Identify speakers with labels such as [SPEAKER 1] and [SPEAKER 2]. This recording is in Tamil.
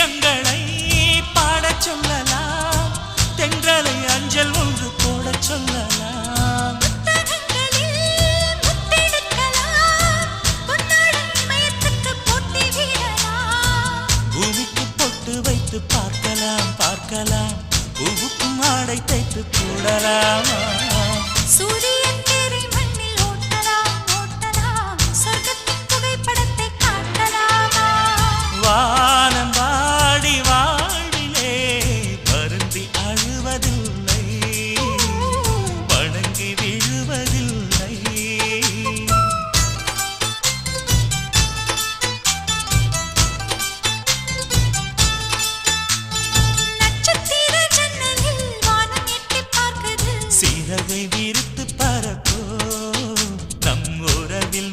[SPEAKER 1] கீதங்களை பாடச் சொல்லலாம், தென்றலை அஞ்சல் ஒன்று போடச் சொல்லலாம். பூமிக்கு பொட்டு வைத்து பார்க்கலாம் பார்க்கலாம், பூவுக்கும் ஆடை தைத்து போடலாமா?